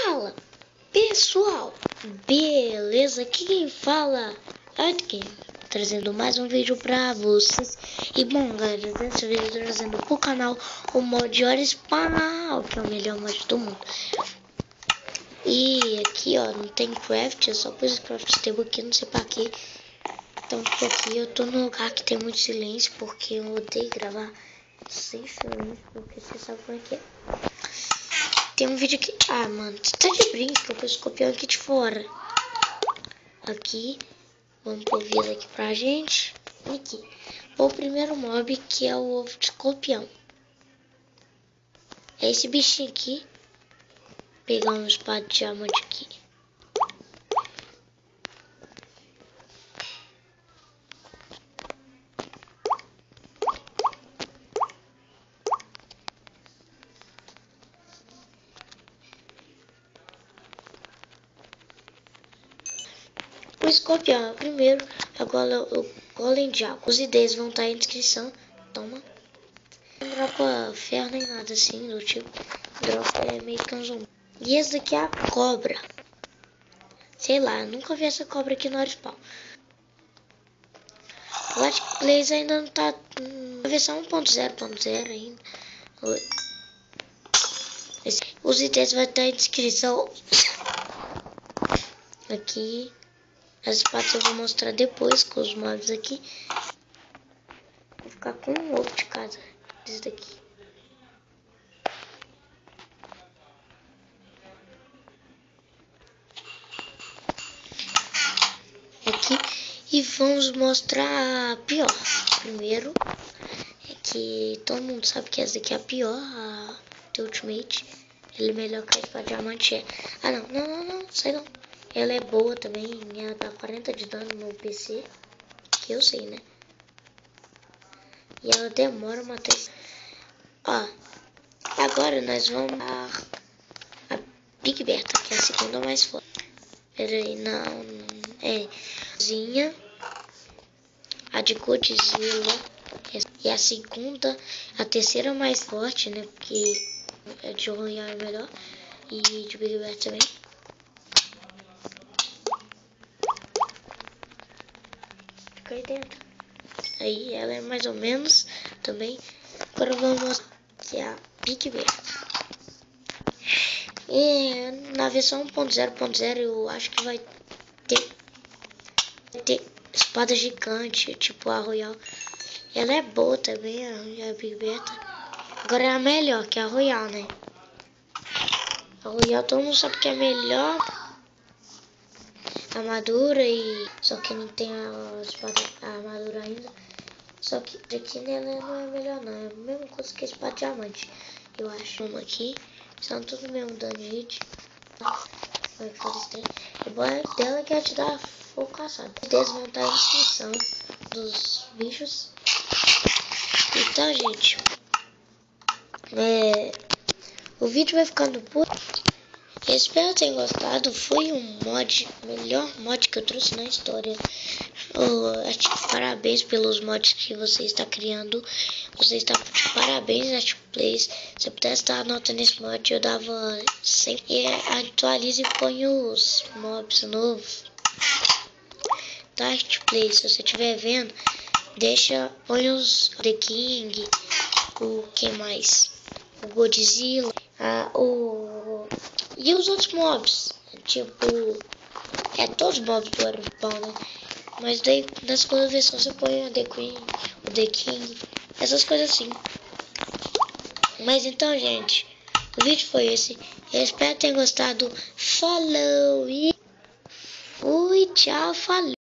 Fala, pessoal, beleza? Aqui quem fala é o Game, trazendo mais um vídeo pra vocês. E bom, galera, desse vídeo eu tô trazendo pro canal o mod Hora Espanhol, que é o melhor mod do mundo. E aqui, ó, não tem craft, eu só pus craft table aqui, não sei pra quê. Então, aqui eu tô num lugar que tem muito silêncio, porque eu odeio gravar sem silêncio, porque você sabe como é que é. Tem um vídeo aqui. Ah, mano, você tá de brinco, eu pus o escorpião aqui de fora. Aqui, vamos pôr vida aqui pra gente. Aqui, o primeiro mob, que é o ovo de escorpião. É esse bichinho aqui. Pegar um espada de diamante aqui. O escorpião é o primeiro. Agora o golem de água. Os ideias vão estar aí na descrição. Toma. Não dropa ferro nem nada assim do tipo. Dropa é meio que um zumbi. E esse daqui é a cobra. Sei lá, eu nunca vi essa cobra aqui no Arispawn. O Last Plays ainda não tá na versão 1.0.0 ainda. Os itens vai estar em descrição. Aqui. As espadas eu vou mostrar depois com os mobs aqui. Vou ficar com um ovo de cada. Desse daqui. Aqui. E vamos mostrar a pior. Primeiro. É que todo mundo sabe que essa daqui é a pior. A The Ultimate. Ele é melhor que a espada diamante. Ah, não. Sai não. Ela é boa também, ela dá 40 de dano no PC, que eu sei, né? E ela demora uma matar. Ó, agora nós vamos a Big Berta, que é a segunda mais forte. Peraí, não, é Zinha, a de Godzilla, é a segunda, a terceira mais forte, né? Porque a de Royal é melhor, e de Big Berta também. Aí dentro. Aí ela é mais ou menos também. Agora vamos mostrar que é a Big Berta. E na versão 1.0.0 eu acho que vai ter espada gigante, tipo a Royal. Ela é boa também, a Big Berta. Agora é a melhor, que é a Royal, né? A Royal todo mundo sabe que é a melhor armadura, e só que não tem a armadura ainda. Só que daqui nela não é melhor não, é a mesma coisa que a espada diamante, eu acho. Uma aqui, são tudo mesmo dano de hit. Vai fazer estranho. O bom dela é que ela te dá fogo caçado. Os dedos vão estar na descrição dos bichos. Então, gente, o vídeo vai ficando por... Eu espero que tenham gostado. Foi um mod, melhor mod que eu trouxe na história. Parabéns pelos mods que você está criando. Você está de parabéns, Netflix. Se eu pudesse dar a nota nesse mod, eu dava 100. E atualize e põe os mobs novos. Tá, Netflix, se você estiver vendo, põe os The King, o que mais? O Godzilla, e os outros mobs, tipo, todos os mobs do Arispawn, né? Mas daí, na segunda versão, você põe a The Queen, o The King, essas coisas assim. Mas então, gente, o vídeo foi esse. Eu espero que tenham gostado. Falou e fui, tchau, falou.